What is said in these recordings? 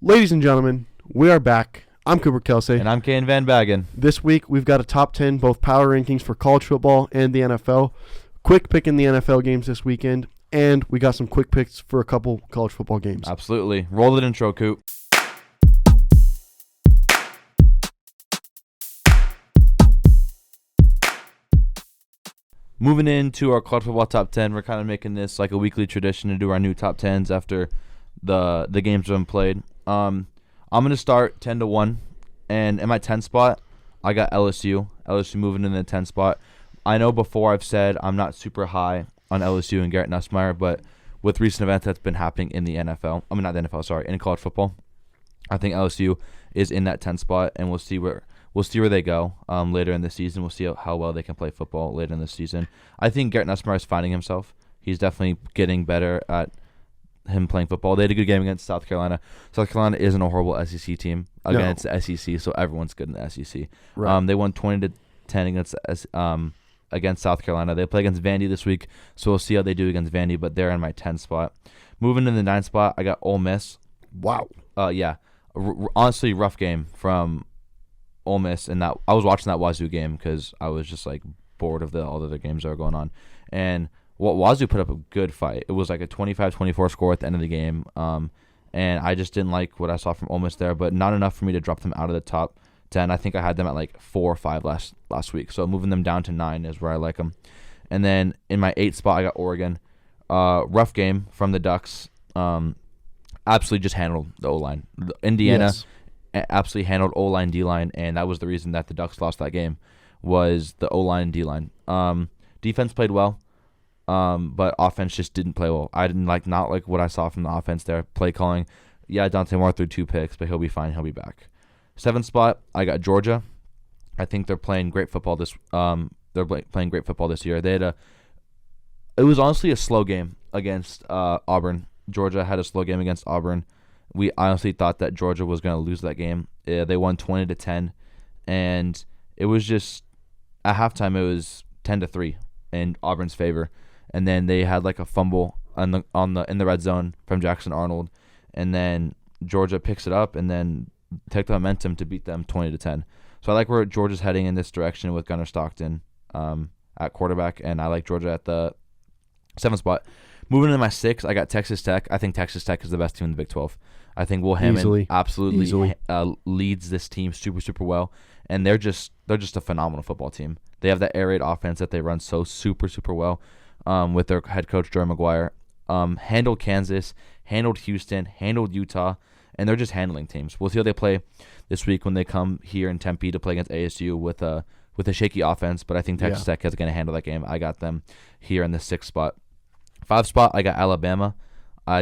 Ladies and gentlemen, we are back. I'm Cooper Kelsey. And I'm Kane Van Bagen. This week, we've got a top 10 both power rankings for college football and the NFL. Quick pick in the NFL games this weekend. And we got some quick picks for a couple college football games. Absolutely. Roll the intro, Coop. Moving into our college football top 10, we're kind of making this like a weekly tradition to do our new top 10s after the games have been played. I'm going to start 10-1, and in my 10 spot, I got LSU. LSU moving in the 10 spot. I know before I've said I'm not super high on LSU and Garrett Nussmeier, but with recent events that's been happening in the NFL, not the NFL, sorry, in college football, I think LSU is in that 10 spot, and we'll see where they go later in the season. We'll see how well they can play football later in the season. I think Garrett Nussmeier is finding himself. He's definitely getting better at him playing football. They had a good game against South Carolina. South Carolina isn't a horrible SEC team. Again, it's the SEC, so everyone's good in the SEC. Right. They won 20-10 against South Carolina. They play against Vandy this week, so we'll see how they do against Vandy, but they're in my 10 spot. Moving to the 9 spot, I got Ole Miss. Wow. Yeah. Honestly, rough game from Ole Miss, and that I was watching that Wazoo game because I was just like bored of all the other games that were going on. And Wazoo put up a good fight. It was like a 25-24 score at the end of the game, and I just didn't like what I saw from Ole Miss there, but not enough for me to drop them out of the top 10. I think I had them at like 4 or 5 last week, so moving them down to 9 is where I like them. And then in my 8th spot, I got Oregon. Rough game from the Ducks. Absolutely just handled the O-line. Indiana absolutely handled O-line, D-line, and that was the reason that the Ducks lost that game was the O-line and D-line. Defense played well, but offense just didn't play well. I didn't not like what I saw from the offense there. Play calling, Dante Moore threw 2 picks, but he'll be fine. He'll be back. 7th spot, I got Georgia. I think they're playing great football this. Playing great football this year. It was honestly a slow game against Auburn. Georgia had a slow game against Auburn. We honestly thought that Georgia was going to lose that game. They won 20-10, and it was just at halftime it was 10-3 in Auburn's favor, and then they had like a fumble in the red zone from Jackson Arnold, and then Georgia picks it up and then take the momentum to beat them 20-10. So I like where Georgia's heading in this direction with Gunnar Stockton at quarterback, and I like Georgia at the 7th spot. Moving into my 6, I got Texas Tech. I think Texas Tech is the best team in the Big 12. I think Will Hammond absolutely leads this team super, super well, and they're just a phenomenal football team. They have that air raid offense that they run so super, super well with their head coach, Joey McGuire. Handled Kansas, handled Houston, handled Utah, and they're just handling teams. We'll see how they play this week when they come here in Tempe to play against ASU with a shaky offense, but I think Texas Tech is going to handle that game. I got them here in the 6th spot. 5th spot, I got Alabama.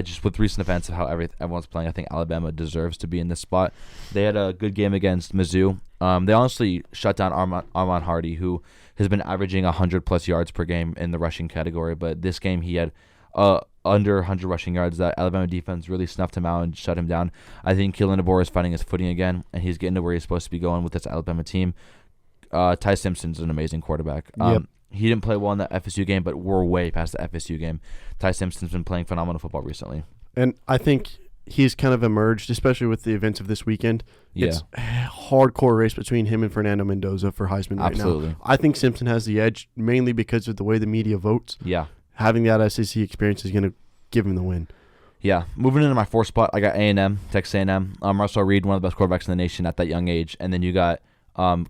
Just with recent events of how everyone's playing, I think Alabama deserves to be in this spot. They had a good game against Mizzou. They honestly shut down Armand Hardy, who has been averaging 100-plus yards per game in the rushing category. But this game, he had under 100 rushing yards. That Alabama defense really snuffed him out and shut him down. I think Keelan DeBoer is finding his footing again, and he's getting to where he's supposed to be going with this Alabama team. Ty Simpson's an amazing quarterback. He didn't play well in the FSU game, but we're way past the FSU game. Ty Simpson's been playing phenomenal football recently. And I think he's kind of emerged, especially with the events of this weekend. Yeah. It's a hardcore race between him and Fernando Mendoza for Heisman right now. I think Simpson has the edge, mainly because of the way the media votes. Yeah. Having that SEC experience is going to give him the win. Yeah. Moving into my 4th spot, I got A&M, Texas A&M. Russell Reed, one of the best quarterbacks in the nation at that young age. And then you got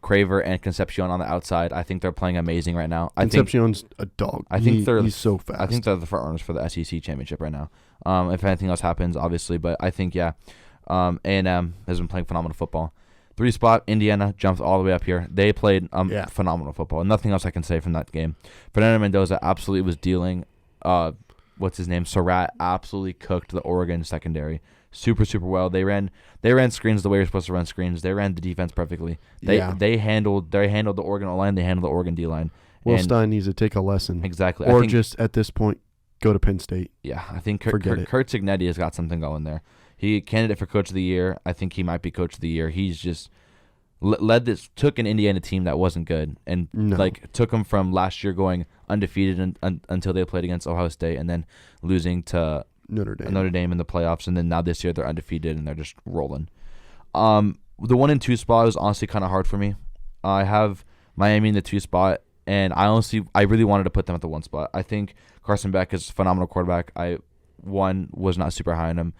Craver and Concepcion on the outside. I think they're playing amazing right now. Concepcion's a dog. He's so fast. I think they're the front runners for the SEC championship right now. If anything else happens, obviously, but I think A&M has been playing phenomenal football. 3 spot, Indiana jumped all the way up here. They played phenomenal football. Nothing else I can say from that game. Fernando Mendoza absolutely was dealing. What's his name? Surratt absolutely cooked the Oregon secondary. Super, super well. They ran screens the way you're supposed to run screens. They ran the defense perfectly. They handled the Oregon O-line. They handled the Oregon D-line. Will Stein needs to take a lesson. Exactly. Or just at this point, go to Penn State. Yeah, I think Kurt Cignetti has got something going there. He candidate for Coach of the Year. I think he might be Coach of the Year. He's just took an Indiana team that wasn't good and took them from last year going undefeated until they played against Ohio State and then losing to Notre Dame. Notre Dame in the playoffs, and then now this year they're undefeated and they're just rolling. The 1 and 2 spot is honestly kind of hard for me. I have Miami in the 2 spot, and I really wanted to put them at the 1 spot. I think Carson Beck is a phenomenal quarterback. I was not super high on him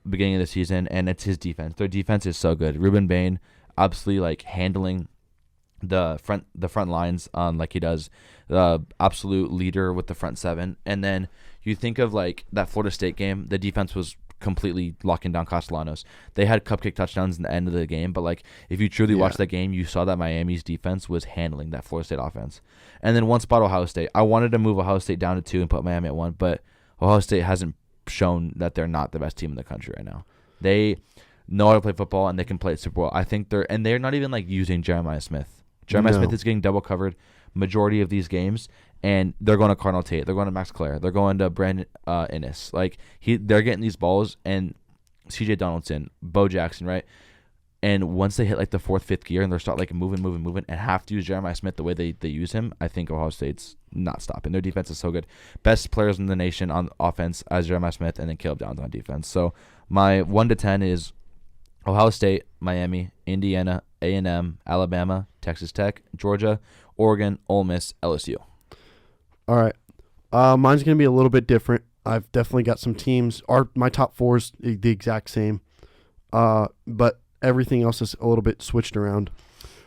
beginning of the season, and it's his defense. Their defense is so good. Ruben Bain absolutely like handling the front lines like he does, the absolute leader with the front 7. And then you think of like that Florida State game, the defense was completely locking down Castellanos. They had cupcake touchdowns in the end of the game, but like if you truly watched that game, you saw that Miami's defense was handling that Florida State offense. And then 1 spot Ohio State. I wanted to move Ohio State down to 2 and put Miami at 1, but Ohio State hasn't shown that they're not the best team in the country right now. They know how to play football and they can play it super well. I think they're not even like using Jeremiah Smith. Jeremiah Smith is getting double covered majority of these games, and they're going to Cardinal Tate, they're going to Max Clare, they're going to Brandon Innis. Like they're getting these balls, and CJ Donaldson, Bo Jackson, right? And once they hit like the 4th, 5th gear and they start like moving, and have to use Jeremiah Smith the way they use him, I think Ohio State's not stopping. Their defense is so good. Best players in the nation on offense as Jeremiah Smith, and then Caleb Downs on defense. So my 1 to 10 is Ohio State, Miami, Indiana, A&M, Alabama, Texas Tech, Georgia, Oregon, Ole Miss, LSU. All right. Mine's going to be a little bit different. I've definitely got some teams. My top 4 is the exact same, but everything else is a little bit switched around.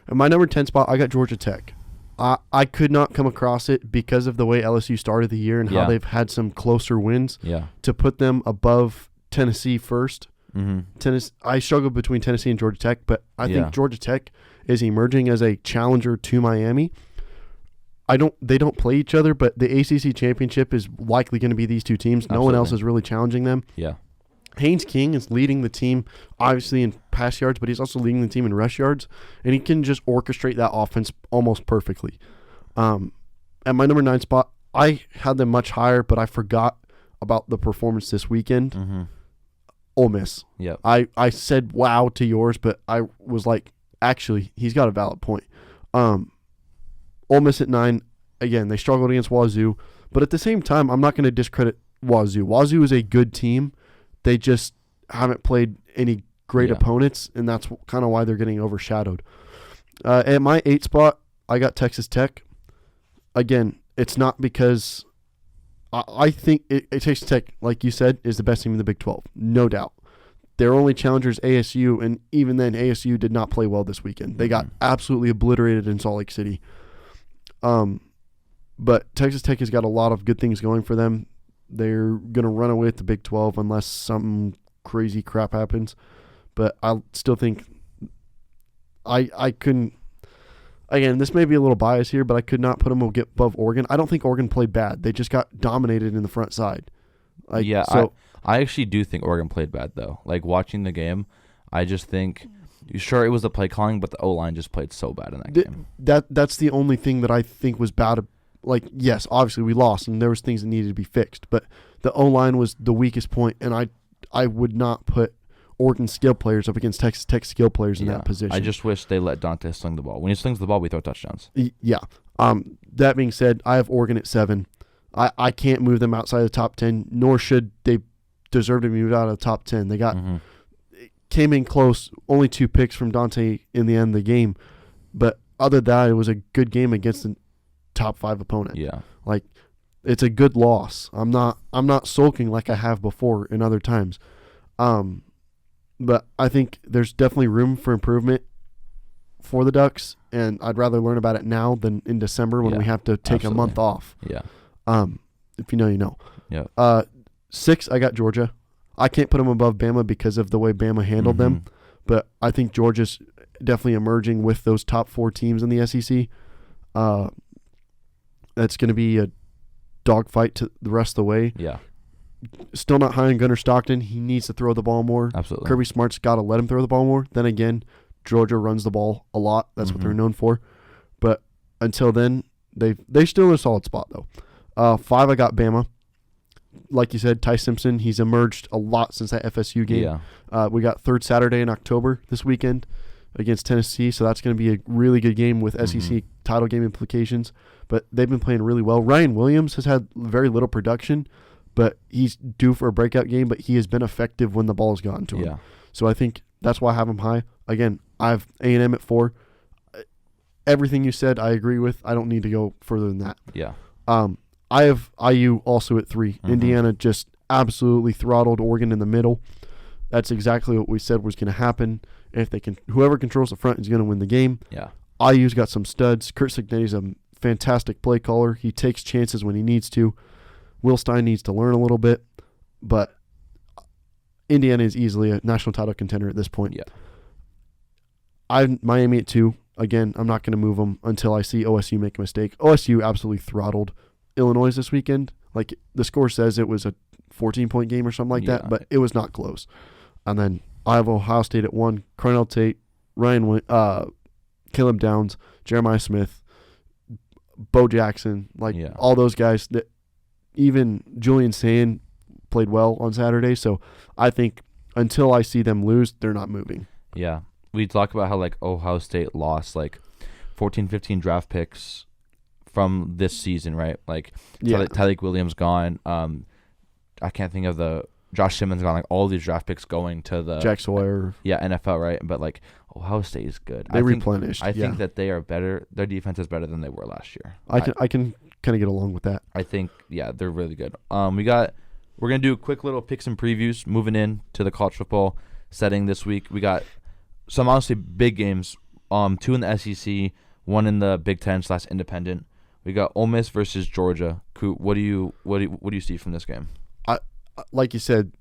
And my number 10 spot, I got Georgia Tech. I could not come across it because of the way LSU started the year and how they've had some closer wins to put them above Tennessee first. I struggle between Tennessee and Georgia Tech, but I think Georgia Tech is emerging as a challenger to Miami. They don't play each other, but the ACC championship is likely going to be these 2 teams. No one else is really challenging them. Yeah. Haynes King is leading the team, obviously, in pass yards, but he's also leading the team in rush yards, and he can just orchestrate that offense almost perfectly. At my number 9 spot, I had them much higher, but I forgot about the performance this weekend. Ole Miss. Yep. I said wow to yours, but I was like, actually, he's got a valid point. Ole Miss at 9, again, they struggled against Wazoo, but at the same time, I'm not going to discredit Wazoo. Wazoo is a good team. They just haven't played any great opponents, and that's kind of why they're getting overshadowed. At my 8 spot, I got Texas Tech. Again, it's not because I think Texas Tech, like you said, is the best team in the Big 12, no doubt. Their only challenger is ASU, and even then, ASU did not play well this weekend. They got absolutely obliterated in Salt Lake City. But Texas Tech has got a lot of good things going for them. They're going to run away with the Big 12 unless some crazy crap happens. But I still think I couldn't. Again, this may be a little biased here, but I could not put them above Oregon. I don't think Oregon played bad. They just got dominated in the front side. I actually do think Oregon played bad, though. Like, watching the game, I just think, sure, it was the play calling, but the O-line just played so bad in that game. That's the only thing that I think was bad. Like, yes, obviously we lost, and there was things that needed to be fixed, but the O-line was the weakest point, and I would not put Oregon skill players up against Texas Tech skill players in that position. I just wish they let Dante sling the ball. When he slings the ball, we throw touchdowns. Yeah. That being said, I have Oregon at 7. I can't move them outside the top 10, nor should they deserve to be moved out of the top 10. They came in close, only 2 picks from Dante in the end of the game, but other than that, it was a good game against a top 5 opponent. Yeah. Like, it's a good loss. I'm not sulking like I have before in other times. But I think there's definitely room for improvement for the Ducks, and I'd rather learn about it now than in December when we have to take a month off. Yeah. If you know, you know. Yeah. 6, I got Georgia. I can't put them above Bama because of the way Bama handled them, but I think Georgia's definitely emerging with those top 4 teams in the SEC. That's going to be a dogfight to the rest of the way. Yeah. Still not high on Gunnar Stockton. He needs to throw the ball more. Absolutely. Kirby Smart's got to let him throw the ball more. Then again, Georgia runs the ball a lot. That's what they're known for. But until then, they're still in a solid spot, though. 5, I got Bama. Like you said, Ty Simpson, he's emerged a lot since that FSU game. Yeah. We got 3rd Saturday in October this weekend against Tennessee, so that's going to be a really good game with SEC title game implications. But they've been playing really well. Ryan Williams has had very little production, but he's due for a breakout game, but he has been effective when the ball has gotten to him. Yeah. So I think that's why I have him high. Again, I have A&M at 4. Everything you said, I agree with. I don't need to go further than that. Yeah. I have IU also at 3. Mm-hmm. Indiana just absolutely throttled Oregon in the middle. That's exactly what we said was going to happen. And if they can, whoever controls the front is going to win the game. Yeah. IU's got some studs. Kurt Signetti's a fantastic play caller. He takes chances when he needs to. Will Stein needs to learn a little bit, but Indiana is easily a national title contender at this point. Yeah. Miami at 2. Again, I'm not going to move them until I see OSU make a mistake. OSU absolutely throttled Illinois this weekend. Like the score says it was a 14-point game or something like that, but it was not close. And then I have Ohio State at 1. Cornell Tate, Caleb Downs, Jeremiah Smith, Bo Jackson, all those guys. That even Julian Sand played well on Saturday. So I think until I see them lose, they're not moving. Yeah. We talk about how Ohio State lost 14, 15 draft picks from this season, right? Tyleik Williams gone. I can't think of the Josh Simmons gone. All these draft picks going to the Jack Sawyer. Yeah, NFL, right? But Ohio State is good. They replenished. I think that they are better. Their defense is better than they were last year. I can kind of get along with that. I think they're really good. We're gonna do quick little picks and previews moving in to the college football setting this week. We got some honestly big games. 2 in the SEC, 1 in the Big Ten / Independent. We got Ole Miss versus Georgia. What do you see from this game? Like you said,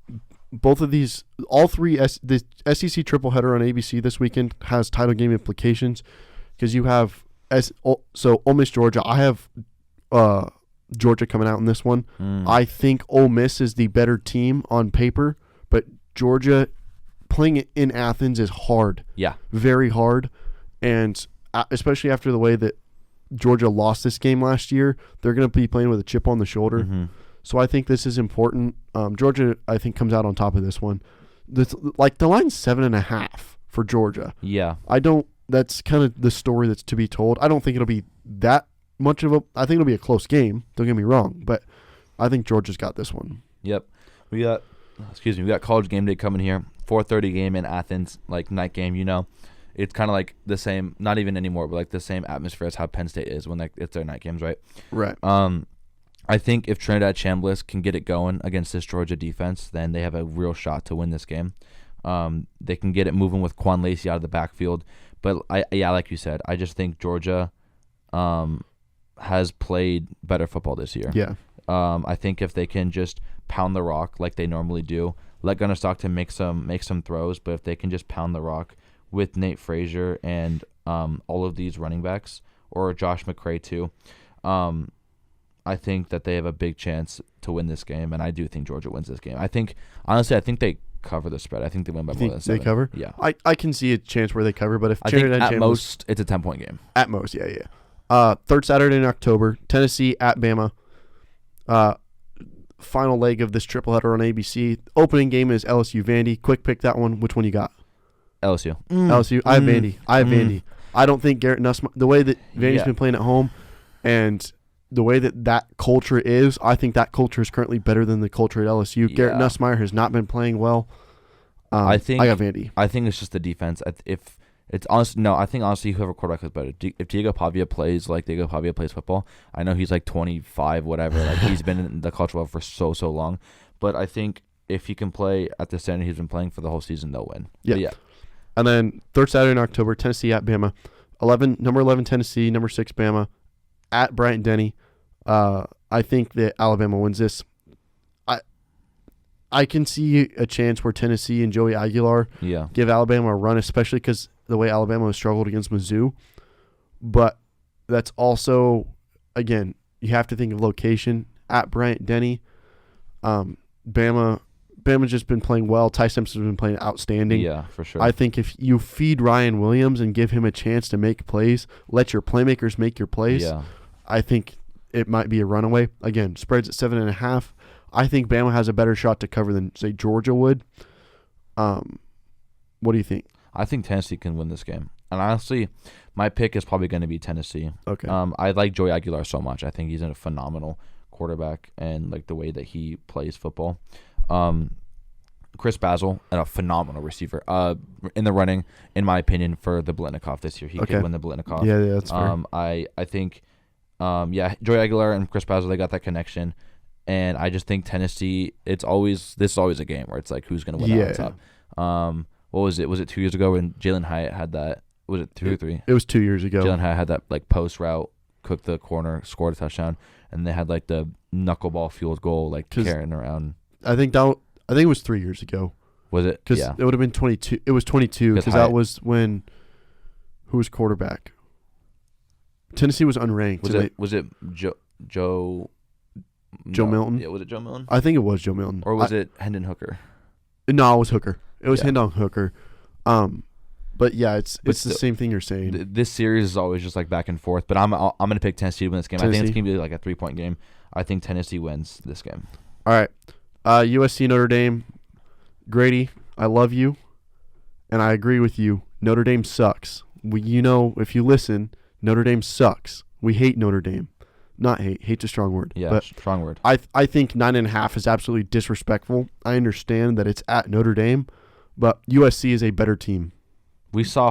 both of these, all three, the SEC triple header on ABC this weekend has title game implications because you have Ole Miss Georgia. I have Georgia coming out in this one. I think Ole Miss is the better team on paper, but Georgia playing it in Athens is hard. Yeah. Very hard. And especially after the way that Georgia lost this game last year, they're going to be playing with a chip on the shoulder. Mm-hmm. So I think this is important. Georgia, I think, comes out on top of this one. The line's 7.5 for Georgia. Yeah. That's kind of the story that's to be told. I don't think it'll be that much of I think it'll be a close game. Don't get me wrong, but I think Georgia's got this one. Yep. We got College Game Day coming here. 4:30 game in Athens, night game. It's kind of the same, not even anymore, but the same atmosphere as how Penn State is when it's their night games, right? Right. I think if Trinidad Chambliss can get it going against this Georgia defense, then they have a real shot to win this game. They can get it moving with Quan Lacey out of the backfield, but like you said, I just think Georgia has played better football this year. Yeah. I think if they can just pound the rock like they normally do, let Gunnar Stockton make some throws, but if they can just pound the rock with Nate Frazier and all of these running backs, or Josh McCray too, I think that they have a big chance to win this game, and I do think Georgia wins this game. I think they cover the spread. I think they win by more than 7. They cover? Yeah. I can see a chance where they cover, but if I think at most it's a 10-point game. At most, yeah. Third Saturday in October, Tennessee at Bama. Final leg of this triple header on ABC. Opening game is LSU Vandy. Quick pick that one. Which one you got? LSU. LSU. I have Vandy. Vandy. I don't think Garrett Nussmeier, the way that Vandy's been playing at home and the way that culture is, I think that culture is currently better than the culture at LSU. Yeah. Garrett Nussmeier has not been playing well. I got Vandy. I think it's just the defense. I think honestly whoever quarterback is better. If Diego Pavia plays like Diego Pavia plays football, I know he's 25, whatever. He's been in the college football for so long. But I think if he can play at the standard he's been playing for the whole season, they'll win. Yeah. And then third Saturday in October, Tennessee at Bama. Number 11 Tennessee, number 6 Bama at Bryant-Denny. I think that Alabama wins this. I can see a chance where Tennessee and Joey Aguilar give Alabama a run, especially because the way Alabama has struggled against Mizzou. But that's also, again, you have to think of location at Bryant-Denny. Bama's just been playing well. Ty Simpson's been playing outstanding. Yeah, for sure. I think if you feed Ryan Williams and give him a chance to make plays, let your playmakers make your plays, I think it might be a runaway. Again, spreads at 7.5. I think Bama has a better shot to cover than, say, Georgia would. What do you think? I think Tennessee can win this game. And honestly, my pick is probably going to be Tennessee. Okay. I like Joey Aguilar so much. I think he's a phenomenal quarterback and like the way that he plays football. Chris Basil, a phenomenal receiver. In the running, in my opinion, for the Blitnikoff this year, he could win the Blitnikoff. Yeah, that's fair. I think, Joey Aguilar and Chris Basil, they got that connection, and I just think Tennessee. This is always a game where it's like who's going to win out on top. What was it? Was it 2 years ago when Jalen Hyatt had that? Was it 2 or 3? It was 2 years ago. Jalen Hyatt had that like post route, cooked the corner, scored a touchdown, and they had like the knuckleball field goal like carrying around. I think it was 3 years ago. Was it? Because it would have been 22. It was 22 because that was when who was quarterback? Tennessee was unranked. Was it Joe Milton? Yeah, was it Joe Milton? I think it was Joe Milton. Or was it Hendon Hooker? No, it was Hooker. It was Hendon Hooker. But yeah, it's the same thing you're saying. This series is always just like back and forth. But I'm gonna pick Tennessee to win this game. I think it's gonna be like a 3-point game. I think Tennessee wins this game. All right, USC Notre Dame. Grady, I love you, and I agree with you. Notre Dame sucks. If you listen, Notre Dame sucks. We hate Notre Dame. Not hate. Hate's a strong word. Yeah, but strong word. I think 9.5 is absolutely disrespectful. I understand that it's at Notre Dame, but USC is a better team. We saw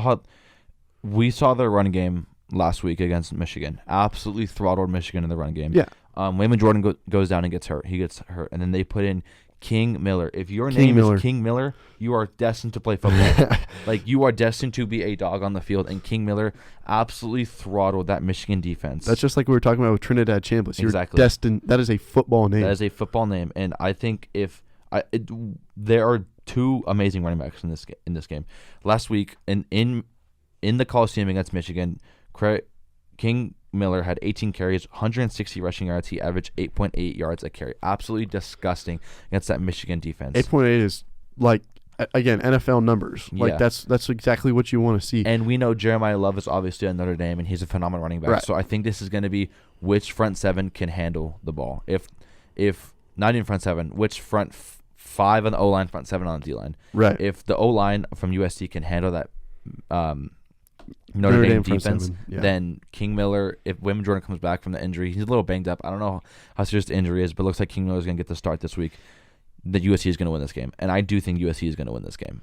their run game last week against Michigan. Absolutely throttled Michigan in the run game. Yeah. Wayman Jordan goes down and gets hurt. He gets hurt, and then they put in King Miller. If your name is King Miller, you are destined to play football. Like, you are destined to be a dog on the field, and King Miller absolutely throttled that Michigan defense. That's just like we were talking about with Trinidad Chambliss. Exactly. You're destined. That is a football name. That is a football name, and I think there are two amazing running backs in this game. Last week, in the Coliseum against Michigan, King Miller had 18 carries, 160 rushing yards. He averaged 8.8 yards a carry. Absolutely disgusting against that Michigan defense. 8.8 is like, again, NFL numbers. Like, that's exactly what you want to see. And we know Jeremiah Love is obviously on Notre Dame, and he's a phenomenal running back. Right. So I think this is going to be which front seven can handle the ball. If not even front seven, which front five on the O-line, front seven on the D-line. Right. If the O-line from USC can handle that Notre Dame defense, then King Miller, if Wayman Jordan comes back from the injury, he's a little banged up. I don't know how serious the injury is, but it looks like King Miller is going to get the start this week. That USC is going to win this game, and I do think USC is going to win this game.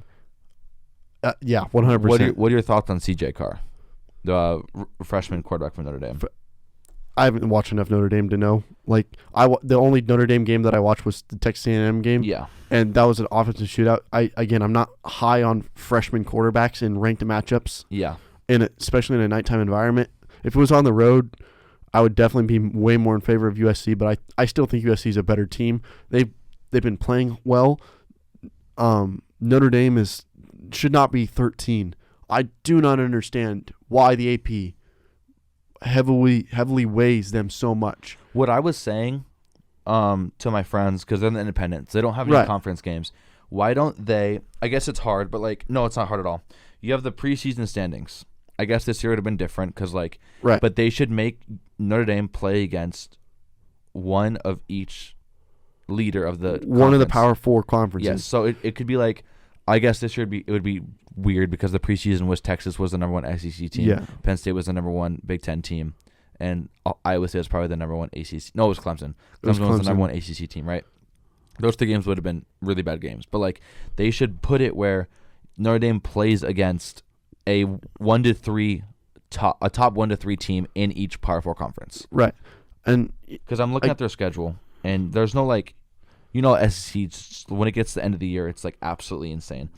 Yeah, 100%. What are your thoughts on C.J. Carr, the freshman quarterback from Notre Dame? I haven't watched enough Notre Dame to know. Like, the only Notre Dame game that I watched was the Texas A&M game. Yeah, and that was an offensive shootout. I'm not high on freshman quarterbacks in ranked matchups. Yeah. Especially in a nighttime environment. If it was on the road, I would definitely be way more in favor of USC, but I still think USC is a better team. They've been playing well. Notre Dame should not be 13. I do not understand why the AP heavily weighs them so much. What I was saying to my friends, because they're the independents, they don't have any conference games. Why don't they? I guess it's hard, but no, it's not hard at all. You have the preseason standings. I guess this year would have been different because, but they should make Notre Dame play against one of each leader of the one of the Power Four conferences. Yes, so it could be I guess this year it would be weird because the preseason was Texas was the number one SEC team, Penn State was the number one Big Ten team, and Iowa State was probably the number one ACC. No, it was Clemson. Clemson was the number one ACC team, right? Those two games would have been really bad games, but they should put it where Notre Dame plays against a 1-3 top 1-3 team in each Power 4 conference. Right. And because I'm looking at their schedule and there's no SEC when it gets to the end of the year it's absolutely insane.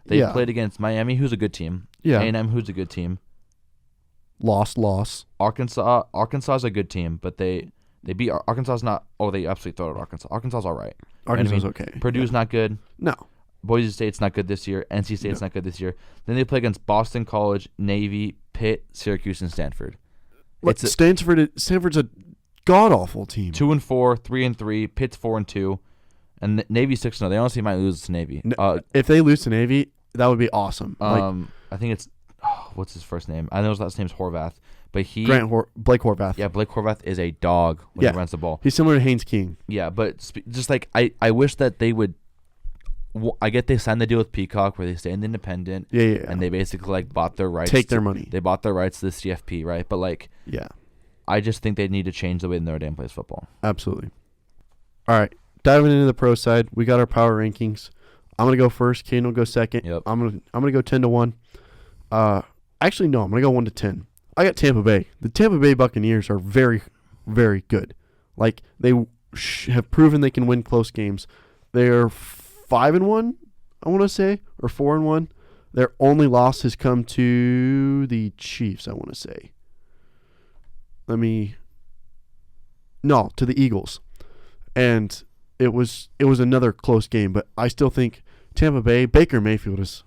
They played against Miami, who's a good team. Yeah. A&M, who's a good team. Loss. Arkansas is a good team, but they beat Arkansas's not. Oh, they absolutely throttled Arkansas. Arkansas's all right. Arkansas's okay. Purdue's not good. No. Boise State's not good this year. NC State's not good this year. Then they play against Boston College, Navy, Pitt, Syracuse, and Stanford. Stanford's a god-awful team. 2-4, 3-3. Pitt's 4-2, and Navy's 6-0. They honestly might lose to Navy. If they lose to Navy, that would be awesome. I think it's what's his first name? I know his last name's Horvath, but Blake Horvath. Yeah, Blake Horvath is a dog when he runs the ball. He's similar to Haynes King. Yeah, but just I wish that they would. I get they signed the deal with Peacock where they stay in the independent. Yeah. And they basically bought their rights. Take their money. They bought their rights to the CFP, right? But yeah, I just think they need to change the way Notre Dame plays football. Absolutely. All right, diving into the pro side, we got our power rankings. I'm gonna go first. Kane will go second. Yep. I'm gonna go 10-1. Actually, no, I'm gonna go 1-10. I got Tampa Bay. The Tampa Bay Buccaneers are very, very good. Like they have proven they can win close games. They're 5-1, I want to say, or 4-1. Their only loss has come to the Chiefs, I want to say. To the Eagles. And it was another close game, but I still think Tampa Bay, Baker Mayfield's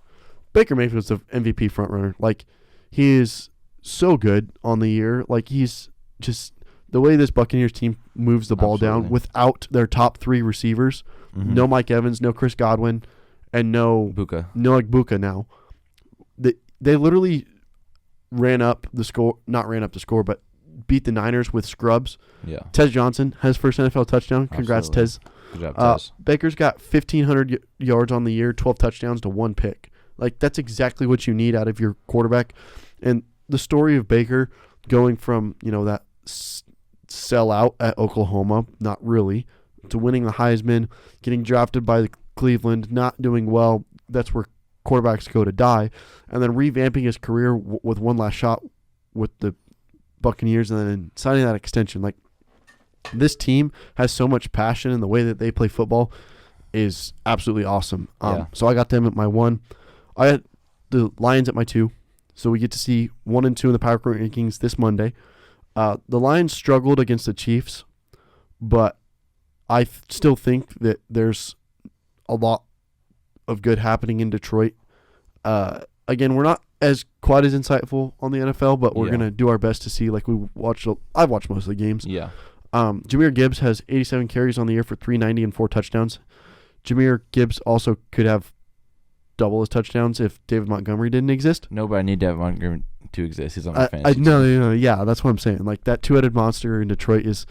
the MVP frontrunner. Like, he is so good on the year. Like, he's just the way this Buccaneers team moves the ball down without their top 3 receivers. Mm-hmm. No Mike Evans, no Chris Godwin, and no Buka now. They literally not ran up the score, but beat the Niners with scrubs. Yeah. Tez Johnson has first NFL touchdown. Congrats, Tez. Good job, Tez. Baker's got 1,500 yards on the year, 12 touchdowns to 1 pick. Like, that's exactly what you need out of your quarterback. And the story of Baker going from, that sellout at Oklahoma, not really, to winning the Heisman, getting drafted by Cleveland, not doing well, that's where quarterbacks go to die, and then revamping his career with one last shot with the Buccaneers and then signing that extension. Like, this team has so much passion, and the way that they play football is absolutely awesome. So I got them at my 1. I had the Lions at my 2. So we get to see 1 and 2 in the power rankings this Monday. The Lions struggled against the Chiefs, but I still think that there's a lot of good happening in Detroit. Again, we're not as quite as insightful on the NFL, but we're gonna do our best to see. Like, I've watched most of the games. Yeah. Jahmyr Gibbs has 87 carries on the year for 390 and 4 touchdowns. Jahmyr Gibbs also could have double his touchdowns if David Montgomery didn't exist. No, but I need David Montgomery to exist. He's on my fantasy team. No, yeah, that's what I'm saying. Like, that two-headed monster in Detroit is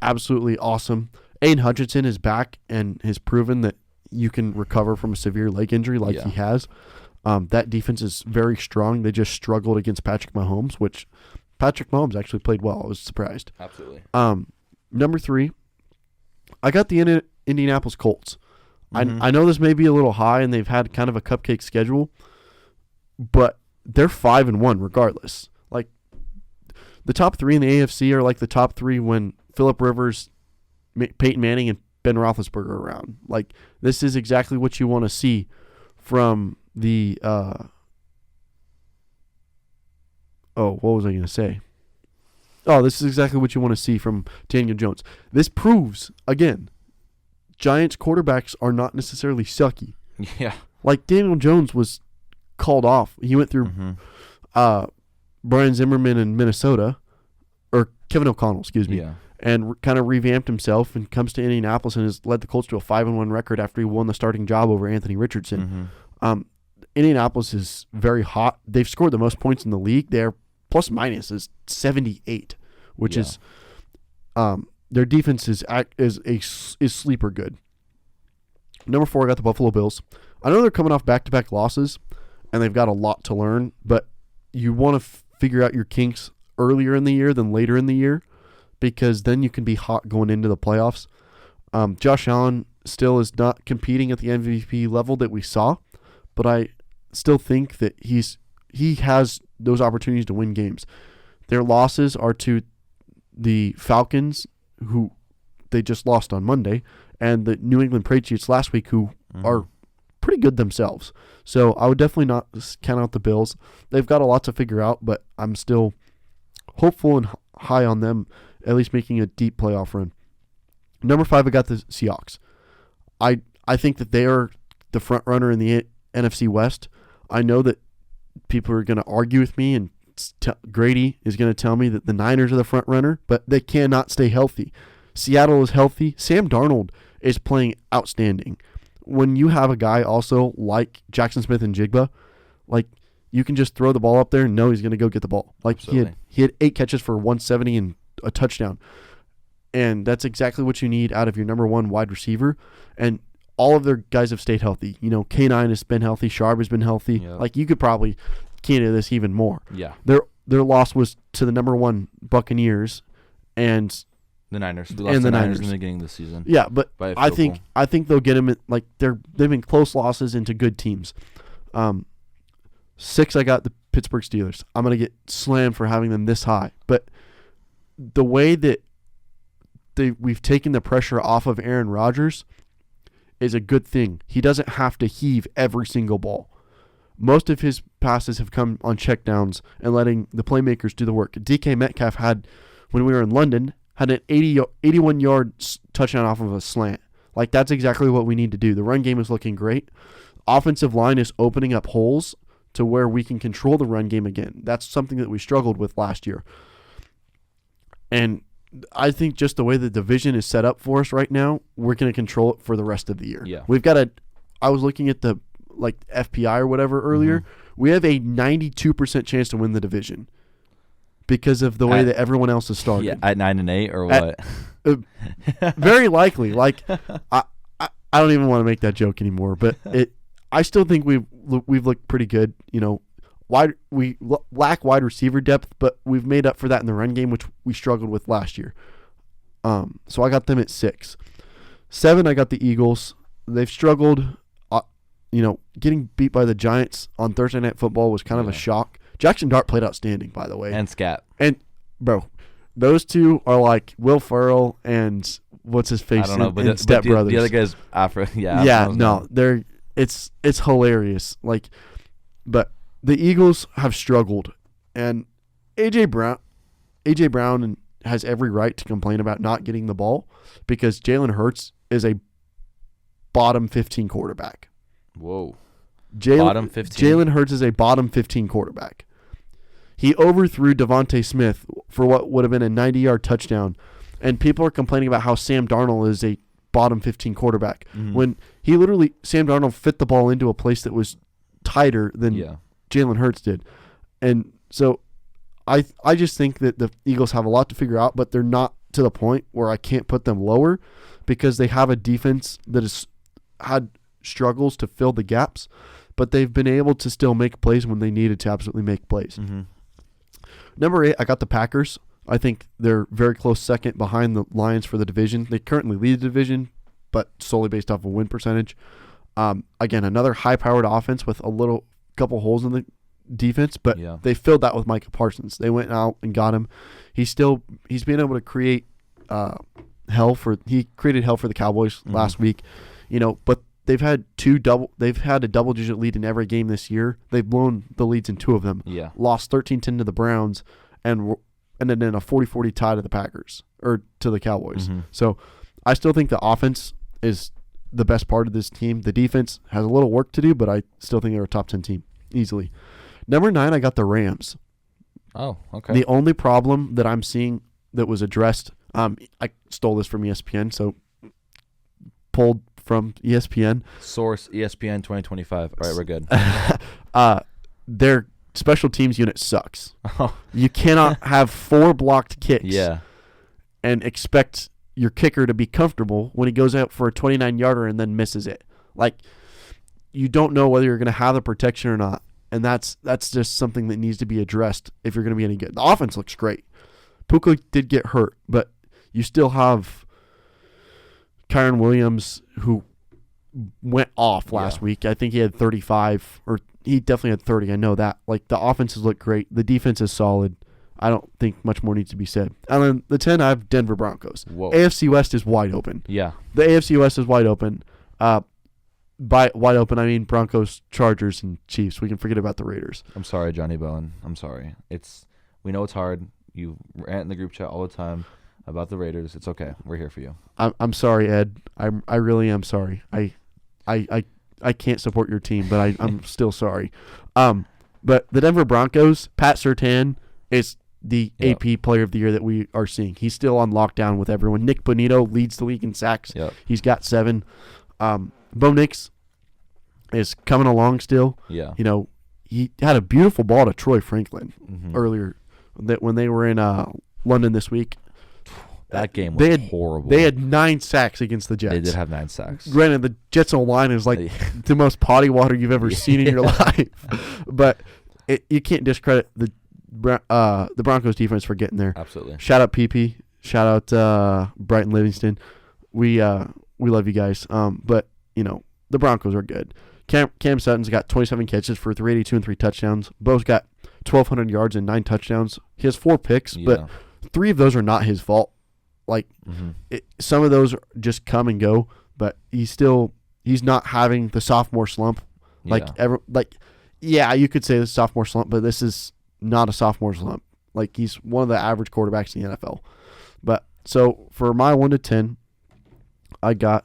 absolutely awesome. Aiden Hutchinson is back and has proven that you can recover from a severe leg injury like he has. That defense is very strong. They just struggled against Patrick Mahomes, which Patrick Mahomes actually played well. I was surprised. Absolutely. Number 3, I got the Indianapolis Colts. I know this may be a little high, and they've had kind of a cupcake schedule, but they're 5-1 regardless. Like, the top 3 in the AFC are like the top 3 when Phillip Rivers, Peyton Manning, and Ben Roethlisberger are around. Like, this is exactly what you want to see from the what was I going to say? Oh, this is exactly what you want to see from Daniel Jones. This proves, again, Giants quarterbacks are not necessarily sucky. Yeah. Like, Daniel Jones was called off. He went through Brian Zimmerman in Minnesota, or Kevin O'Connell, excuse me, and kind of revamped himself and comes to Indianapolis and has led the Colts to a 5-1 record after he won the starting job over Anthony Richardson. Indianapolis is very hot. They've scored the most points in the league. Their plus minus is 78, which is their defense is sleeper good. Number 4, I got the Buffalo Bills. I know they're coming off back-to-back losses, and they've got a lot to learn, but you want to figure out your kinks earlier in the year than later in the year, because then you can be hot going into the playoffs. Josh Allen still is not competing at the MVP level that we saw, but I still think that he has those opportunities to win games. Their losses are to the Falcons, who they just lost on Monday, and the New England Patriots last week, who are pretty good themselves. So I would definitely not count out the Bills. They've got a lot to figure out, but I'm still hopeful and high on them, at least making a deep playoff run. Number 5, I got the Seahawks. I think that they are the front runner in the NFC West. I know that people are going to argue with me, and Grady is going to tell me that the Niners are the front runner, but they cannot stay healthy. Seattle is healthy. Sam Darnold is playing outstanding. When you have a guy also like Jackson Smith and Jigba, like, you can just throw the ball up there and know he's going to go get the ball. Like, he had 8 catches for 170 and a touchdown. And that's exactly what you need out of your number 1 wide receiver. And all of their guys have stayed healthy. You know, K9 has been healthy. Sharp has been healthy. Yep. Like, you could probably key into this even more. Yeah. Their loss was to the number 1 Buccaneers, and The Niners. We lost and the the Niners Niners in the beginning of the season. Yeah, but by a I field think goal. I think they'll get them they've been close losses into good teams. 6, I got the Pittsburgh Steelers. I'm gonna get slammed for having them this high, but the way that we've taken the pressure off of Aaron Rodgers is a good thing. He doesn't have to heave every single ball. Most of his passes have come on checkdowns and letting the playmakers do the work. DK Metcalf had, when we were in London, had an 81-yard touchdown off of a slant. Like, that's exactly what we need to do. The run game is looking great. Offensive line is opening up holes to where we can control the run game again. That's something that we struggled with last year. And I think just the way the division is set up for us right now, we're going to control it for the rest of the year. Yeah. We've got I was looking at the FPI or whatever earlier. Mm-hmm. We have a 92% chance to win the division because of the way that everyone else is starting. Yeah, at 9-8 or what? Very likely. Like, I don't even want to make that joke anymore, but I still think we've looked pretty good. You know, we lack wide receiver depth, but we've made up for that in the run game, which we struggled with last year. So I got them at 6. 7, I got the Eagles. They've struggled. Getting beat by the Giants on Thursday Night Football was kind of a shock. Jackson Dart played outstanding, by the way. And Scat. And, bro, those two are like Will Ferrell and what's his face? I don't know, but Step Brothers. The other guy's Afro. Yeah. Yeah, no, it's hilarious. Like, but the Eagles have struggled, and AJ Brown has every right to complain about not getting the ball because Jalen Hurts is a bottom 15 quarterback. Whoa. Bottom 15? Jalen Hurts is a bottom 15 quarterback. He overthrew Devontae Smith for what would have been a 90-yard touchdown, and people are complaining about how Sam Darnold is a bottom 15 quarterback when Sam Darnold fit the ball into a place that was tighter than Jalen Hurts did. And so I just think that the Eagles have a lot to figure out, but they're not to the point where I can't put them lower because they have a defense that has had struggles to fill the gaps, but they've been able to still make plays when they needed to absolutely make plays. Mm-hmm. Number 8, I got the Packers. I think they're very close second behind the Lions for the division. They currently lead the division, but solely based off of win percentage. Again, another high-powered offense with a couple holes in the defense, but they filled that with Micah Parsons. They went out and got him. He's been able to create he created hell for the Cowboys last week, but they've had a double-digit lead in every game this year. They've blown the leads in 2 of them. Yeah. Lost 13-10 to the Browns and ended in a 40-40 tie to the Packers or to the Cowboys. Mm-hmm. So I still think the offense is the best part of this team. The defense has a little work to do, but I still think they're a top 10 team easily. Number 9, I got the Rams. Oh, okay. The only problem that I'm seeing that was addressed, I stole this from ESPN, so pulled from ESPN. Source ESPN 2025. All right, we're good. Their special teams unit sucks. You cannot have 4 blocked kicks and expect your kicker to be comfortable when he goes out for a 29-yarder and then misses it. Like, you don't know whether you're going to have the protection or not, and that's just something that needs to be addressed if you're going to be any good. The offense looks great. Puka did get hurt, but you still have Kyron Williams, who went off last week. I think he had 35, or he definitely had 30. I know that. Like, the offenses look great. The defense is solid. I don't think much more needs to be said. And then the 10, I have Denver Broncos. Whoa. AFC West is wide open. Yeah. The AFC West is wide open. By wide open, I mean Broncos, Chargers, and Chiefs. We can forget about the Raiders. I'm sorry, Johnny Bowen. I'm sorry. We know it's hard. You rant in the group chat all the time about the Raiders. It's okay. We're here for you. I'm sorry, Ed. I really am sorry. I can't support your team, but I'm still sorry. But the Denver Broncos, Pat Surtain is the AP Player of the Year that we are seeing. He's still on lockdown with everyone. Nick Bonito leads the league in sacks. Yep. He's got 7. Bo Nix is coming along still. Yeah. He had a beautiful ball to Troy Franklin earlier when they were in London this week. That game was horrible. They had 9 sacks against the Jets. They did have 9 sacks. Granted, the Jets' O-line is like the most potty water you've ever seen in your life. But you can't discredit the Broncos defense for getting there. Absolutely. Shout out PP. Shout out Brighton Livingston. We love you guys. But the Broncos are good. Cam Sutton's got 27 catches for 382 and 3 touchdowns. Bo's got 1,200 yards and 9 touchdowns. He has 4 picks, but 3 of those are not his fault. Like some of those just come and go, but he's not having the sophomore slump. You could say the sophomore slump, but this is not a sophomore slump. Like he's one of the average quarterbacks in the NFL. But so for my 1 to 10, I got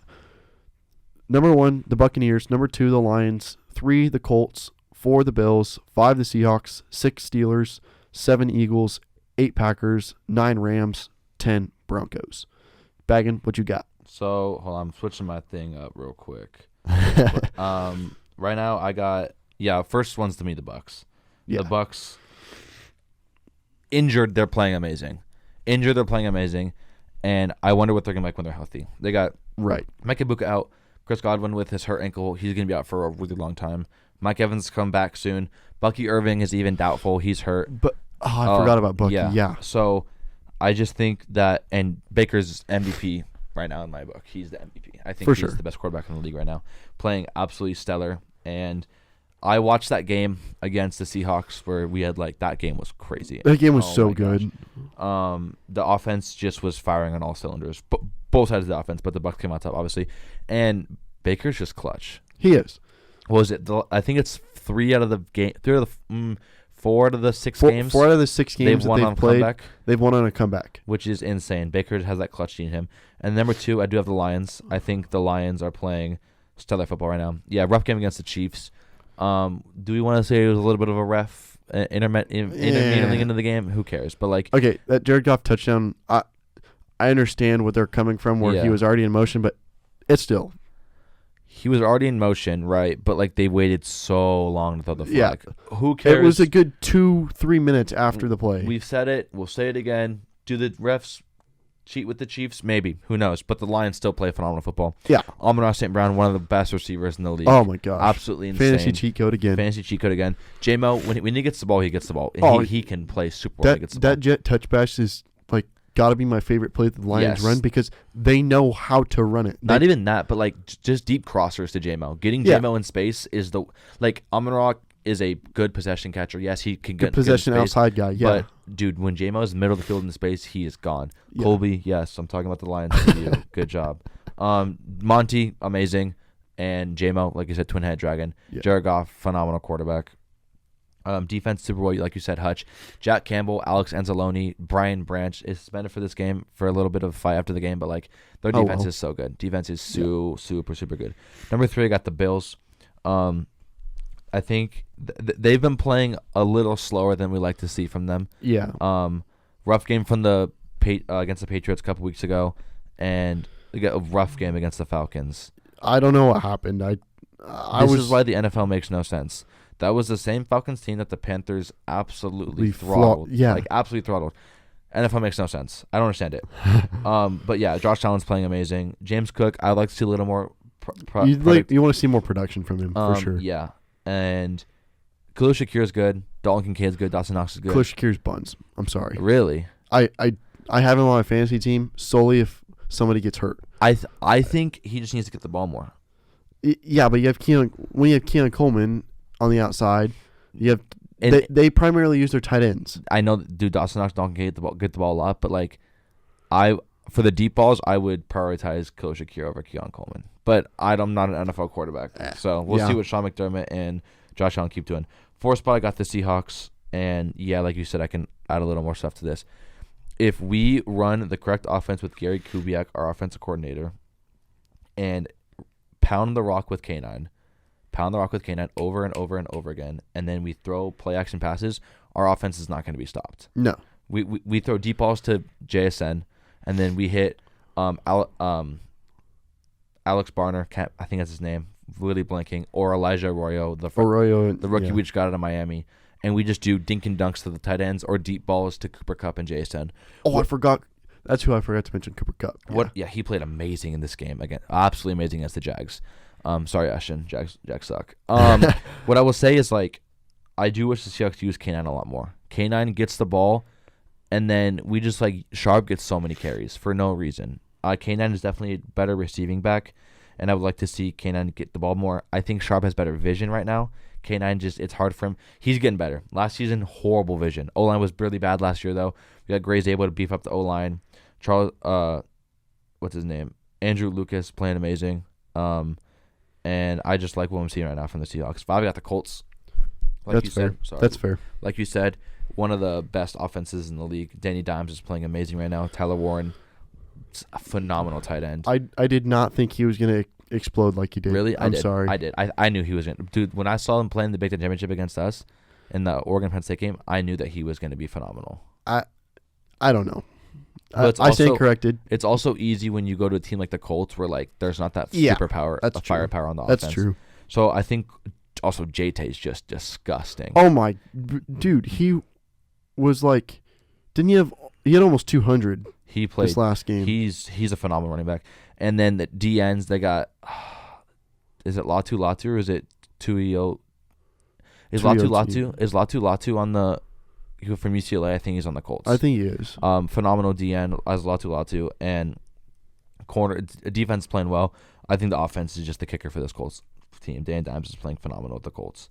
number 1, the Buccaneers, number 2, the Lions, 3, the Colts, 4, the Bills, 5, the Seahawks, 6, Steelers, 7, Eagles, 8, Packers, 9, Rams, 10, Broncos. Baggin, what you got? So, hold on, I'm switching my thing up real quick. Right now, I got, first one's to me, the Bucs. Yeah. The Bucs, injured, they're playing amazing. And I wonder what they're going to make when they're healthy. They got Mike Ibuka out. Chris Godwin with his hurt ankle, he's going to be out for a really long time. Mike Evans come back soon. Bucky Irving is even doubtful. He's hurt. But I forgot about Bucky. Yeah. So I just think that, and Baker's MVP right now in my book. He's the MVP. I think he's the best quarterback in the league right now, playing absolutely stellar. And I watched that game against the Seahawks where we had that game was crazy. That game was so good. The offense just was firing on all cylinders. Both sides of the offense, but the Bucs came out top, obviously. And Baker's just clutch. He is. What was it? I think it's 4 out of the 6 games. 4 out of the 6 games they've won on played, comeback. They've won on a comeback, which is insane. Baker has that clutch in him. And number 2, I do have the Lions. I think the Lions are playing stellar football right now. Yeah, rough game against the Chiefs. Do we want to say it was a little bit of a ref intermittently into the game? Who cares? But okay, that Jared Goff touchdown. I understand what they're coming from, where he was already in motion, but it's still. He was already in motion, right? But they waited so long to throw the flag. Yeah. Who cares? It was a good 2-3 minutes after the play. We've said it. We'll say it again. Do the refs cheat with the Chiefs? Maybe. Who knows? But the Lions still play phenomenal football. Yeah. Amon-Ra St. Brown, one of the best receivers in the league. Oh, my gosh. Absolutely insane. Fantasy cheat code again. J-Mo, when he gets the ball, he gets the ball. He can play super well when he gets the ball. That jet touchback is got to be my favorite play that the Lions run because they know how to run it. Not even that, but just deep crossers to J-Mo. Getting J-Mo in space is Amon-Ra is a good possession catcher. Yes, he can get possession good outside guy. Yeah, but dude, when J-Mo is middle of the field in the space, he is gone. Yeah. Colby, yes, I'm talking about the Lions. Good job. Monty, amazing, and J-Mo, like you said, twin head dragon. Yeah. Jared Goff, phenomenal quarterback. Defense Super Bowl, like you said, Hutch, Jack Campbell, Alex Anzalone, Brian Branch is suspended for this game for a little bit of a fight after the game, but their defense is so good. Defense is super good. Number 3, I got the Bills. I think they've been playing a little slower than we like to see from them. Yeah. Rough game from the against the Patriots a couple weeks ago, and they got a rough game against the Falcons. I don't know what happened. This is why the NFL makes no sense. That was the same Falcons team that the Panthers absolutely throttled. Absolutely throttled. NFL makes no sense. I don't understand it. But yeah, Josh Allen's playing amazing. James Cook, I'd like to see a little more. You want to see more production from him for sure. Yeah, and Khalil Shakir is good. Dalton Kincaid is good. Dawson Knox is good. Khalil Shakir's buns. I'm sorry. Really? I have him on my fantasy team solely if somebody gets hurt. I think he just needs to get the ball more. Yeah, but you have when you have Keon Coleman on the outside, you have they primarily use their tight ends. I know, dude. Dawson Knox don't get the ball a lot, but for the deep balls, I would prioritize Khalil Shakir over Keon Coleman. But I'm not an NFL quarterback, so we'll see what Sean McDermott and Josh Allen keep doing. 4th spot, I got the Seahawks, and like you said, I can add a little more stuff to this. If we run the correct offense with Gary Kubiak, our offensive coordinator, and pound the rock with K9 over and over and over again, and then we throw play action passes, our offense is not going to be stopped. No. We throw deep balls to JSN, and then we hit Alex Barner, I think that's his name, really blanking, or Elijah Arroyo, the rookie we just got out of Miami, and we just do dink and dunks to the tight ends or deep balls to Cooper Kupp and JSN. I forgot. That's who I forgot to mention, Cooper Kupp. Yeah, he played amazing in this game. Again, absolutely amazing against the Jags. Sorry, Ashton. Jags suck. What I will say is, I do wish the Seahawks use K9 a lot more. K9 gets the ball And then we just like Sharp gets so many carries for no reason. K9 is definitely a better receiving back, and I would like to see K9 get the ball more. I think Sharp has better vision right now. K9 it's hard for him. He's getting better. Last season, horrible vision. O-line was really bad last year though. We got Gray's able to beef up the O-line. Charles, what's his name? Andrew Lucas playing amazing. And I just like what I'm seeing right now from the Seahawks. 5 got the Colts. That's fair. That's fair. Like you said, one of the best offenses in the league. Danny Dimes is playing amazing right now. Tyler Warren, a phenomenal tight end. I did not think he was going to explode like he did. Really? I'm sorry. I did. I knew he was going to. Dude, when I saw him playing the Big Ten Championship against us in the Oregon-Penn State game, I knew that he was going to be phenomenal. I don't know. I stand corrected. It's also easy when you go to a team like the Colts where like there's not that firepower on the offense. That's true. So I think also JT is just disgusting. Oh my dude, he was like, he had almost 200. He played this last game. He's a phenomenal running back. And then the DNs they got, is it Latu or is it Tuio? Is Latu on the from UCLA? I think he's on the Colts. I think he is. Phenomenal DN as Latu, and defense playing well. I think the offense is just the kicker for this Colts team. Dan Dimes is playing phenomenal with the Colts.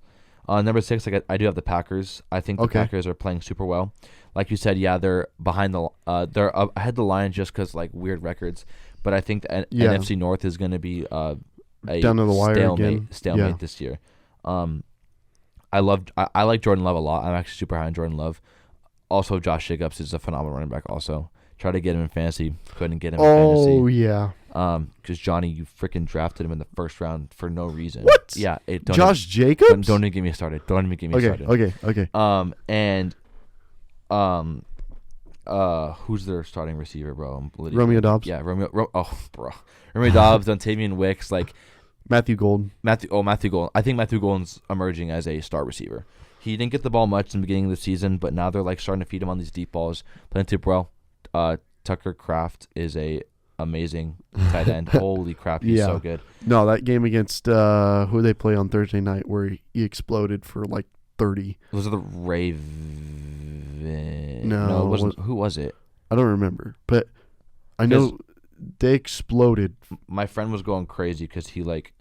Number 6, I do have the Packers. I think the Packers are playing super well. Like you said, yeah, they're behind they're ahead the Lions just because like weird records. But I think the NFC North is going to be a down to the wire stalemate this year. I like Jordan Love a lot. I'm actually super high on Jordan Love. Also, Josh Jacobs is a phenomenal running back. Also, try to get him in fantasy. Couldn't get him in fantasy. Oh yeah. Because Johnny, you freaking drafted him in the first round for no reason. What? Yeah. Josh Jacobs? Don't even get me started. Started. Who's their starting receiver, bro? Romeo Doubs. Yeah, Romeo Doubs, Dontavian Wicks, like Matthew Golden. Matthew Golden. I think Matthew Golden's emerging as a star receiver. He didn't get the ball much in the beginning of the season, but now they're like starting to feed him on these deep balls, playing super well. Tucker Kraft is a amazing tight end. Holy crap, he's so good. No, that game against who they play on Thursday night where he exploded for like 30. Those are the Ravens. No, it wasn't. Who was it? I don't remember, but I know they exploded. My friend was going crazy because he like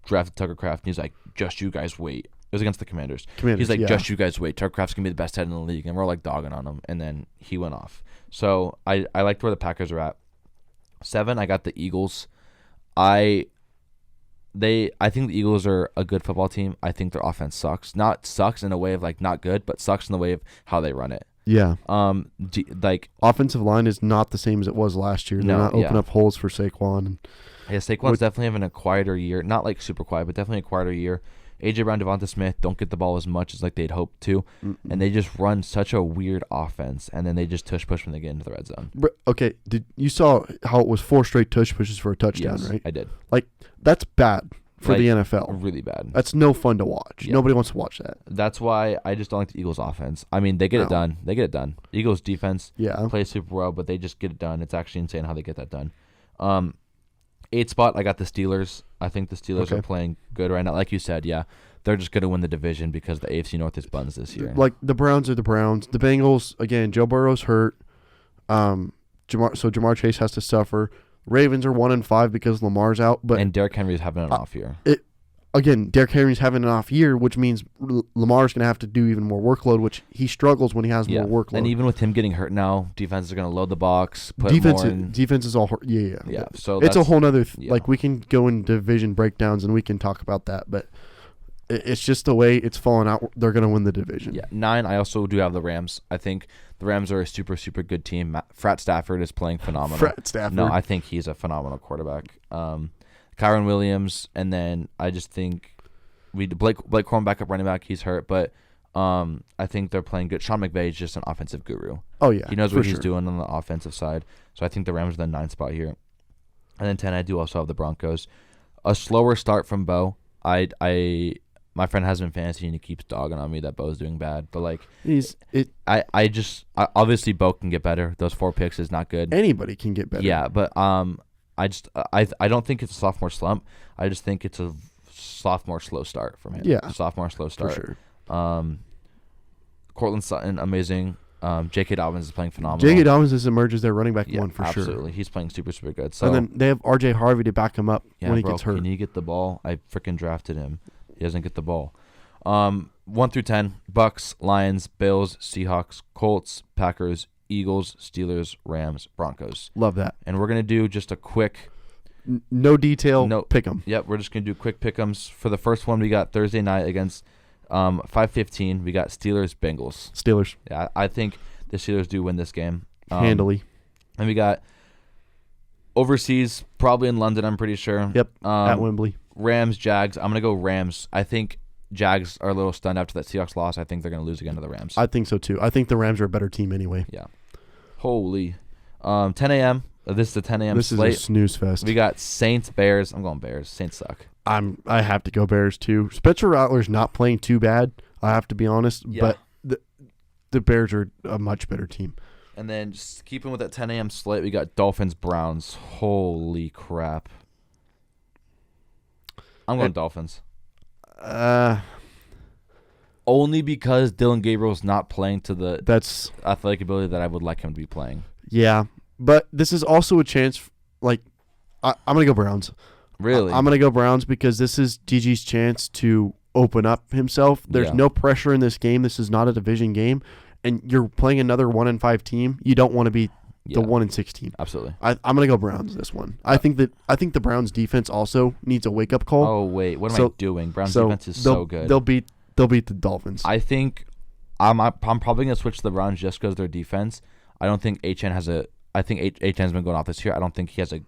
drafted Tucker Kraft, and he's like, "Just you guys wait." It was against the Commanders. He's like, "Just you guys wait. Tucker Kraft's gonna be the best head in the league," and we're like dogging on him, and then he went off. So I liked where the Packers are at. 7, I got the Eagles. I think the Eagles are a good football team. I think their offense sucks. Not sucks in a way of like not good, but sucks in the way of how they run it. Yeah. Like offensive line is not the same as it was last year. They're not opening up holes for Saquon. Yeah, Saquon's definitely having a quieter year. Not like super quiet, but definitely a quieter year. AJ Brown, Devonta Smith don't get the ball as much as like they'd hoped to, and they just run such a weird offense, and then they just tush push when they get into the red zone. Okay, you saw how it was 4 straight tush pushes for a touchdown, yes, right? I did. Like that's bad for the NFL. Really bad. That's no fun to watch. Yeah. Nobody wants to watch that. That's why I just don't like the Eagles' offense. I mean, they get it done. Eagles' defense plays super well, but they just get it done. It's actually insane how they get that done. 8 spot, I got the Steelers. I think the Steelers are playing good right now. Like you said, they're just going to win the division because the AFC North is buns this year. Like the Browns are the Browns. The Bengals, again, Joe Burrow's hurt. So Jamar Chase has to suffer. Ravens are 1-5 because Lamar's out. And Derrick Henry's having an off year. Derrick Henry's having an off year, which means Lamar's going to have to do even more workload, which he struggles when he has more workload. And even with him getting hurt now, defenses are going to load the box. Defense is all hurt. Yeah. So it's a whole nother like we can go in division breakdowns and we can talk about that, but it's just the way it's falling out. They're going to win the division. Yeah. 9, I also do have the Rams. I think the Rams are a super, super good team. Frat Stafford is playing phenomenal. Frat Stafford. No, I think he's a phenomenal quarterback. Kyron Williams, and then I just think Blake Corum backup running back. He's hurt, but I think they're playing good. Sean McVay is just an offensive guru. Oh yeah, he knows what he's doing on the offensive side. So I think the Rams are the 9th spot here, and then 10. I do also have the Broncos. A slower start from Bo. My friend has been fantasy and he keeps dogging on me that Bo's doing bad, but like obviously Bo can get better. Those 4 picks is not good. Anybody can get better. Yeah, but I don't think it's a sophomore slump. I just think it's a sophomore slow start from him. Yeah, sophomore slow start. For sure. Cortland Sutton, amazing. J.K. Dobbins is playing phenomenal. J.K. Dobbins has emerged as their running back one for sure. Absolutely. He's playing super, super good. So, and then they have R.J. Harvey to back him up when he gets hurt. Can he get the ball? I freaking drafted him. He doesn't get the ball. 1 through 10, Bucks, Lions, Bills, Seahawks, Colts, Packers, Eagles, Steelers, Rams, Broncos. Love that. And we're going to do just a quick... No detail, pick 'em. Yep, we're just going to do quick pick-ems. For the first one, we got Thursday night against 5:15. We got Steelers, Bengals. Steelers. Yeah, I think the Steelers do win this game. Handily. And we got overseas, probably in London, I'm pretty sure. Yep, at Wembley. Rams, Jags. I'm going to go Rams. I think Jags are a little stunned after that Seahawks loss. I think they're going to lose again to the Rams. I think so, too. I think the Rams are a better team anyway. Yeah. Holy. 10 a.m. This is the 10 a.m. slate. This is a snooze fest. We got Saints, Bears. I'm going Bears. Saints suck. I have to go Bears, too. Spencer Rattler's not playing too bad, I have to be honest. Yeah. But the Bears are a much better team. And then just keeping with that 10 a.m. slate, we got Dolphins, Browns. Holy crap. I'm going Dolphins. Only because Dylan Gabriel's not playing to the athletic ability that I would like him to be playing. Yeah, but this is also a chance. I'm going to go Browns. Really? I'm going to go Browns because this is DG's chance to open up himself. There's no pressure in this game. This is not a division game. And you're playing another 1-5 team. You don't want to be the 1-6 team. Absolutely. I'm going to go Browns this one. I think the Browns defense also needs a wake up call. Oh wait, what am I doing? Browns defense is so good. They'll beat the Dolphins. I think I'm probably going to switch to the Browns just because of their defense. I don't think H.N. has a. I think H.N.'s been going off this year. I don't think he has a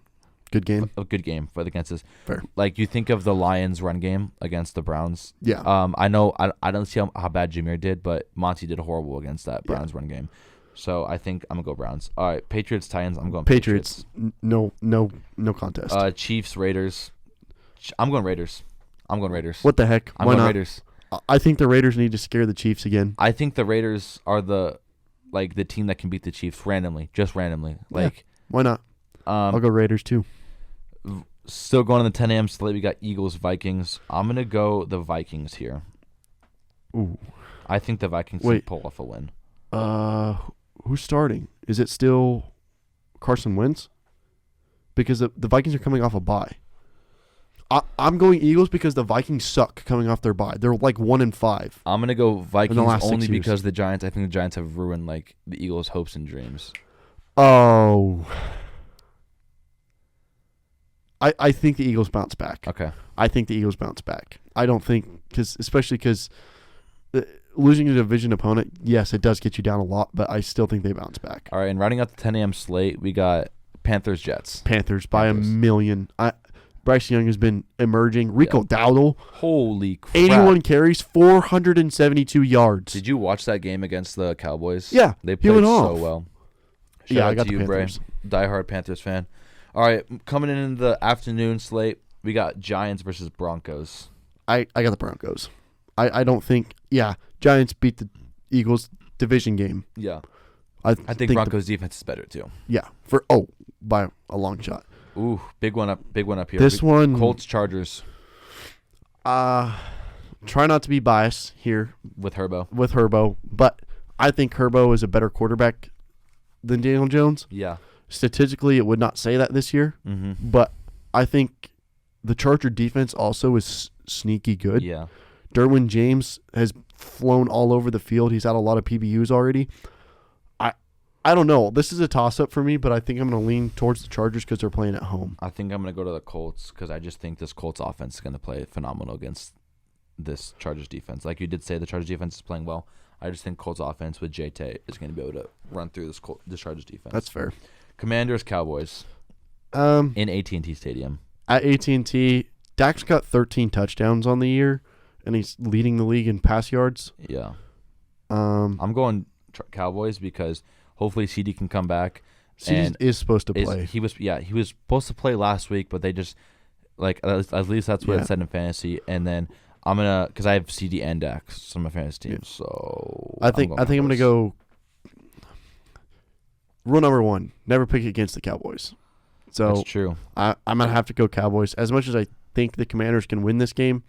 good game. A good game against this. Fair. Like you think of the Lions' run game against the Browns. Yeah. I know. I don't see how bad Jameer did, but Monty did horrible against that Browns run game. So I think I'm gonna go Browns. All right, Patriots, Titans. I'm going Patriots. No contest. Chiefs, Raiders. I'm going Raiders. What the heck? I'm going Raiders. I think the Raiders need to scare the Chiefs again. I think the Raiders are the team that can beat the Chiefs just randomly. Why not? I'll go Raiders too. Still going on the 10 a.m. slate. We got Eagles, Vikings. I'm gonna go the Vikings here. Ooh. I think the Vikings can pull off a win. Who's starting? Is it still Carson Wentz? Because the Vikings are coming off a bye. I'm going Eagles because the Vikings suck coming off their bye. They're 1-5. I'm gonna go Vikings only because the Giants. I think the Giants have ruined the Eagles' hopes and dreams. Oh, I think the Eagles bounce back. Okay, I think the Eagles bounce back. I don't think especially because losing a division opponent, yes, it does get you down a lot, but I still think they bounce back. All right, and rounding out the 10 a.m. slate, we got Panthers, Jets. Panthers by a million. Bryce Young has been emerging. Rico Dowdle. Holy crap. 81 carries, 472 yards. Did you watch that game against the Cowboys? Yeah. They played so off. well. I Shout out got to the you, Panthers. Bray. Diehard Panthers fan. All right, coming in the afternoon slate, we got Giants versus Broncos. I got the Broncos. I don't think, Giants beat the Eagles division game. Yeah. I think Broncos' defense is better too. Yeah. By a long shot. Ooh, big one up here. This one, Colts, Chargers. Try not to be biased here with Herbo, but I think Herbo is a better quarterback than Daniel Jones. Yeah. Statistically, it would not say that this year, but I think the Charger defense also is sneaky good. Yeah. Derwin James has flown all over the field. He's had a lot of PBUs already. I don't know. This is a toss-up for me, but I think I'm going to lean towards the Chargers because they're playing at home. I think I'm going to go to the Colts because I just think this Colts offense is going to play phenomenal against this Chargers defense. Like you did say, the Chargers defense is playing well. I just think Colts offense with J-Tay is going to be able to run through this Chargers defense. That's fair. Commanders, Cowboys. In AT&T Stadium. At AT&T, Dak's got 13 touchdowns on the year, and he's leading the league in pass yards. Yeah. I'm going Cowboys because hopefully CD can come back. CD is supposed to play. He was supposed to play last week, but they just at least that's what it said in fantasy. And then I'm gonna because I have CD and Dax on my fantasy team, so I think I'm gonna go. Rule number 1: never pick against the Cowboys. So that's true. I'm gonna have to go Cowboys. As much as I think the Commanders can win this game,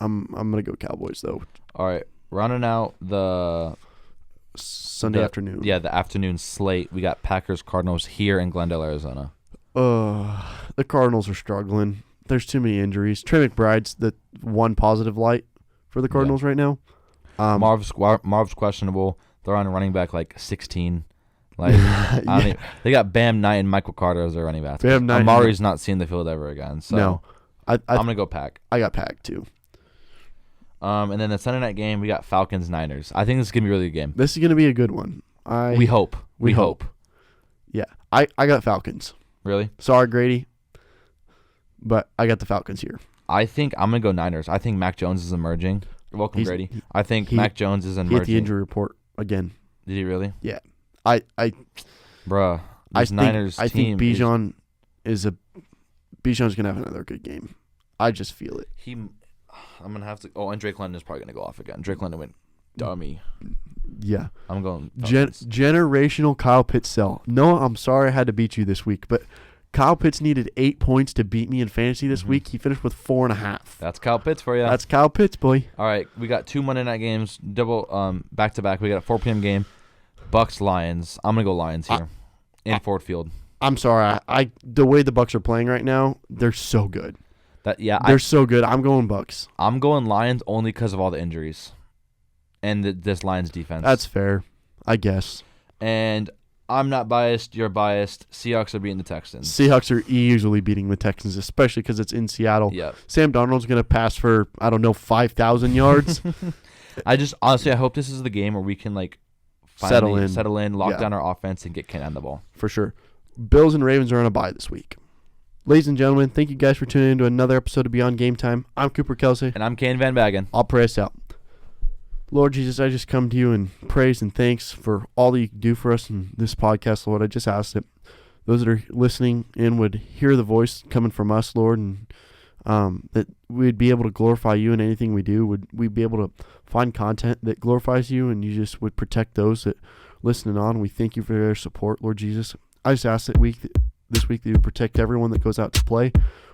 I'm gonna go Cowboys though. All right, rounding out the Sunday afternoon. Yeah, the afternoon slate. We got Packers Cardinals here in Glendale, Arizona. The Cardinals are struggling. There's too many injuries. Trey McBride's the one positive light for the Cardinals right now. Marv's questionable. They're on running back like 16. Like they got Bam Knight and Michael Carter as their running backs. Bam Knight. Amari's not seeing the field ever again. So no, I'm gonna go Pack. I got Pack too. And then the Sunday night game, we got Falcons Niners. I think this is gonna be a really good game. This is gonna be a good one. We hope. We hope. Yeah, I got Falcons. Really? Sorry, Grady, but I got the Falcons here. I think I'm gonna go Niners. I think Mac Jones is emerging. Welcome, Grady. I think Mac Jones is emerging. He hit the injury report again. Did he really? Yeah. Bruh, this Niners I team. think Bijan's gonna have another good game. I just feel it. I'm gonna have to. Oh, and Drake London is probably gonna go off again. Drake London went dummy. Yeah. I'm going. Generational Kyle Pitts sell. No, I'm sorry I had to beat you this week, but Kyle Pitts needed 8 points to beat me in fantasy this week. He finished with 4.5. That's Kyle Pitts for you. That's Kyle Pitts, boy. All right, we got 2 Monday night games, double back to back. We got a 4 p.m. game. Bucks Lions. I'm gonna go Lions here in Ford Field. I'm sorry. The way the Bucks are playing right now, they're so good. They're so good. I'm going Bucks. I'm going Lions only because of all the injuries and this Lions defense. That's fair, I guess. And I'm not biased. You're biased. Seahawks are beating the Texans. Seahawks are easily beating the Texans, especially because it's in Seattle. Yep. Sam Darnold's going to pass for, 5,000 yards. Honestly, I hope this is the game where we can finally settle in, lock down our offense, and get Ken on the ball. For sure. Bills and Ravens are on a bye this week. Ladies and gentlemen, thank you guys for tuning in to another episode of Beyond Game Time. I'm Cooper Kelsey. And I'm Kane Van Bagen. I'll pray us out. Lord Jesus, I just come to you in praise and thanks for all that you do for us in this podcast, Lord. I just ask that those that are listening in would hear the voice coming from us, Lord, and that we'd be able to glorify you in anything we do. Would we be able to find content that glorifies you, and you just would protect those that are listening on. We thank you for their support, Lord Jesus. I just ask that this week that you protect everyone that goes out to play.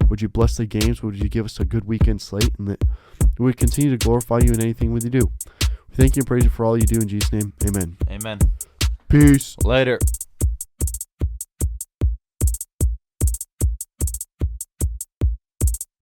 Would you bless the games? Would you give us a good weekend slate, and that we would continue to glorify you in anything we do. We thank you and praise you for all you do in Jesus' name. Amen. Amen. Peace. Later.